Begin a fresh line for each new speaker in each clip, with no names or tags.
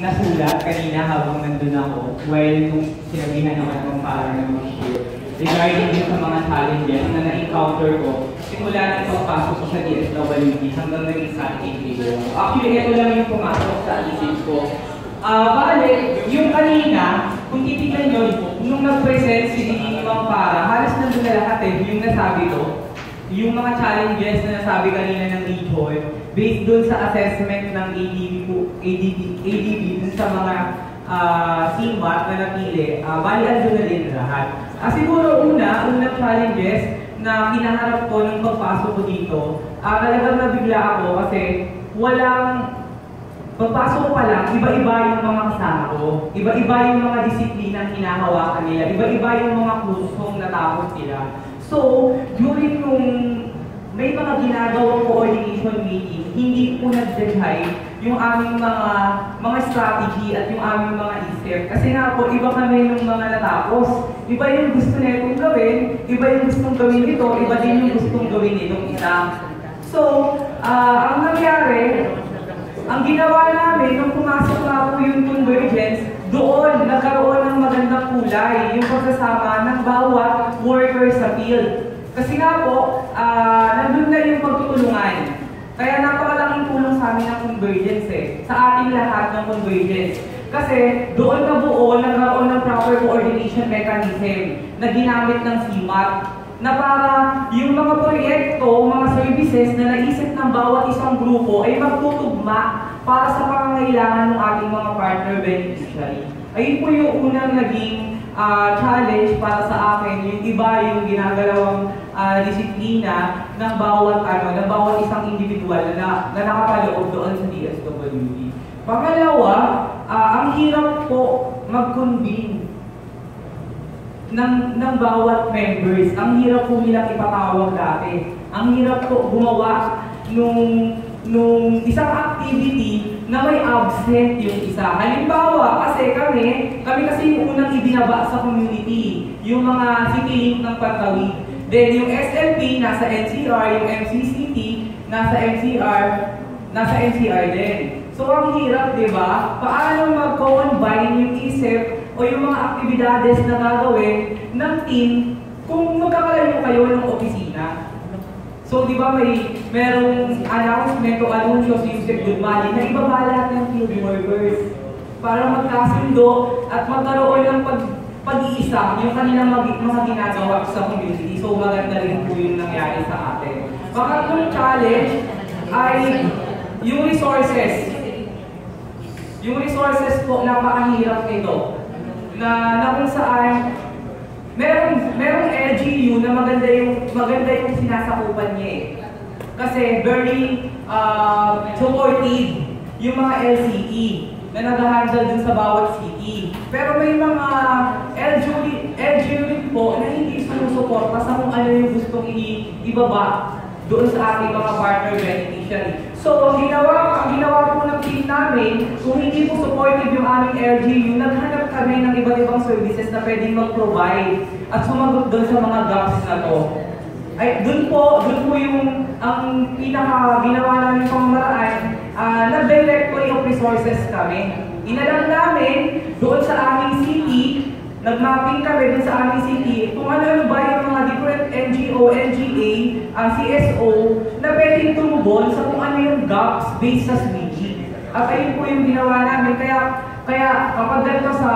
nasulat kanina habang nandun ako while nung sinabihan ako ng parang ng share regarding din sa mga challenges na na-encounter ko simula ng pagpasok ko sa DSWD hanggang naging sa aking video. Actually, ito lang yung pumasok sa isip ko. Bale, yung kanina, kung titignan nyo, nung nag-present si Mang Para, halos nandun na lahat yung nasabi ko. Yung mga challenges na nasabi kanina ng region, based dun sa assessment ng ADB dun sa mga CMAT na napili, bali andun na din lahat. Siguro unang challenges na kinaharap ko nung pagpasok ko dito, talagang nabigla ako kasi pagpasok ko pa lang, iba-iba yung mga kasama ko. Iba-iba yung mga disiplinang hinahawakan nila. Iba-iba yung mga kursong natapos nila. So, during nung may mga ginagawang coordination meeting, hindi ko nag-decide yung aming mga strategy at yung aming mga isip. Kasi nga po, iba kami ng mga natapos. Iba yung gusto na itong gawin, iba yung gustong gawin ito, iba din yung gustong gawin itong isa. So, ang nangyari, ang ginawa namin, nung pumasok na po yung convergence, doon nagkaroon ng magandang kulay, yung pagsasama ng bawat worker sa field. Kasi nga po, nandun na yung pagtutulungan. Kaya napakalaking tulong sa amin ang convergence sa ating lahat ng convergence. Kasi doon nabuo, nagkaroon ng proper coordination mechanism na ginamit ng CMAT na para yung mga proyekto, mga services na naisip ng bawat isang grupo ay magtutugma para sa pangangailangan ng ating mga partner beneficiary. Ayun po yung unang naging challenge para sa akin, yung iba yung ginagalawang disiplina ng bawat isang individual na nakapaloob doon sa DSWD. Pangalawa, ang hirap po mag-convene ng bawat members. Ang hirap po nilang ipatawag dati. Ang hirap po gumawa nung isang activity na may absent yung isa. Halimbawa, kasi kami kasi yung unang ibinaba sa community, yung mga city link ng Pantawid. Then yung SLP nasa NCR, yung MCCT nasa NCR din. So ang hirap, di ba? Paano mag-combine yung isip o yung mga aktibidades na gagawin ng team kung magkakalayo kayo ng opisina. So, di ba merong announcement o anunsyo sa Yusef Goodmali na ibaba lahat ng field workers para magkasundo at magkaroon ng pag-iisa yung kanilang mga ginagawa sa community. So, maganda rin po yung nangyari sa atin. Pangatlong challenge ay yung resources. Yung resources po, napakahirap nito. Na kung saan merong LGU na maganda yung sinasakupan niya Kasi very supportive yung mga LCE na nag-handle dun sa bawat city. Pero may mga LGU rin po na hindi sumusuporta sa kung ano yung gustong ibaba doon sa ating mga partner beneficiary. So, ang ginawa po ng team namin, kung hindi po supportive yung aming LGU, naghanap kami ng iba't ibang services na pwedeng mag-provide at sumagot doon sa mga gaps na to. Ay, doon po yung ang pinaka-ginawa namin pamamaraan, nag-directory of resources kami. Inalam namin doon sa aming city, nag-mapping kami dun sa aming city kung ano ba yung mga different NGO, NGA, CSO na pwedeng tumubol sa kung ano yung gaps based sa SWIGI. At ayun po yung ginawa namin. Kaya kapag ganito sa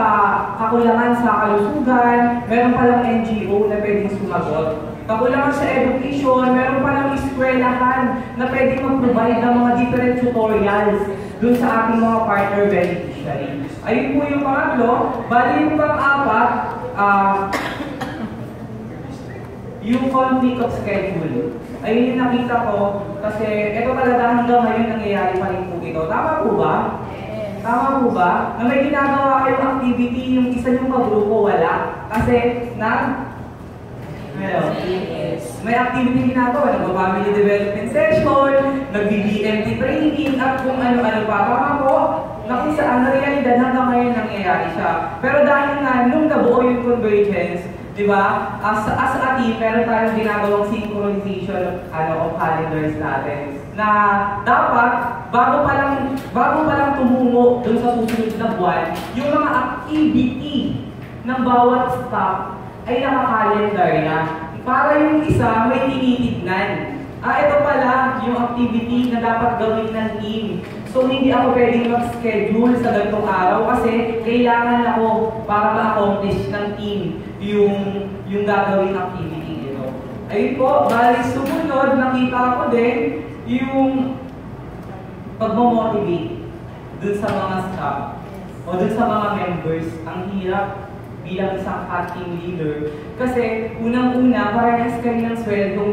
kakulangan sa kalusugan, meron palang NGO na pwedeng sumagot. Kakulangan sa education, meron palang eskwelahan na pwedeng mag-provide ng mga different tutorials dun sa ating mga partner beneficiary. Ayun po yung pangatlo. Bali yung pang-apat, yung conflict of schedule. Ayun yung nakita ko kasi ito talaga hanggang ngayon nangyayari pa rin po ito. Tama po ba? Tama po ba? Na may ginagawa kayong activity, yung isa yung kagrupo, wala. Kasi may activity ginagawa, nag-family development session, nag-BBMT training, at kung ano-ano pa. Tama po? Na kung saan na realidad hanggang ngayon nangyayari siya. Pero dahil nga, nung nabuo yung convergence, di ba? As a team, meron tayong ginagawang synchronization of calendars natin. Na dapat, bago pa lang tumungo dun sa susunod na buwan, yung mga activity ng bawat staff ay nakakalendar na. Para yung isa may tinitignan. Ito pala yung activity na dapat gawin ng team. So hindi ako pwedeng mag-schedule sa ganitong araw kasi kailangan ako para ma-accomplish ng team yung gagawin activity nito. Ayun po, bali sumunod, nakita ko din yung pagmamotivate dun sa mga staff o dun sa mga members. Ang hirap bilang isang team leader. Kasi unang-una, parehas kayo ng sweldong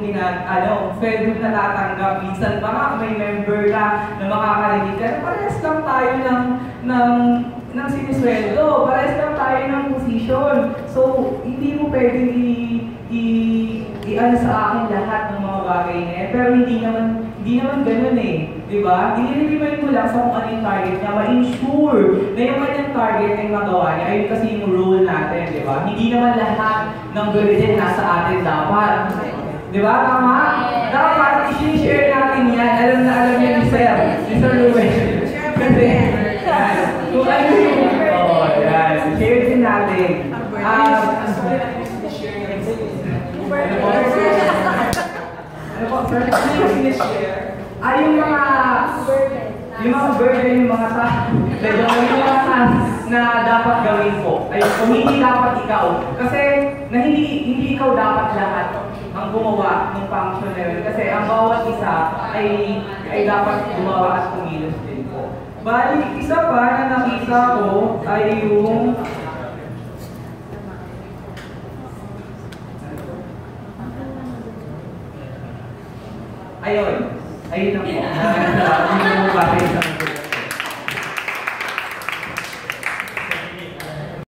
sweldong natatanggap. Minsan pa nga may member ka na makakarinig ka. Parehas lang tayo ng sinisweldo. Parehas lang tayo ng position. So, hindi mo pwedeng i-ano sa akin lahat ng mga bagay na yan. Pero hindi naman ganun eh. Diba? Inililiman mo lang sa kung ano yung target niya, ma-ensure na yung kanyang target ay magawa niya. Ayun kasi yung role natin, diba? Hindi naman lahat ng burden nasa atin dapat. Diba? Tama? Dapat i-share natin yan. Alam na alam niya ni Sir Ruben. Kasi, kung ano yung yan. Share din natin. Ano po, sir? Share. Yung mga burden, yung mga task na dapat gawin ko. Kung hindi dapat ikaw. Kasi hindi ikaw dapat lahat ang gumawa ng function na yun. Kasi ang bawat isa ay dapat gumawa at kumilos din po. Bali, isa pa na nakita ko ay yung ayun na po. Hindi mo ba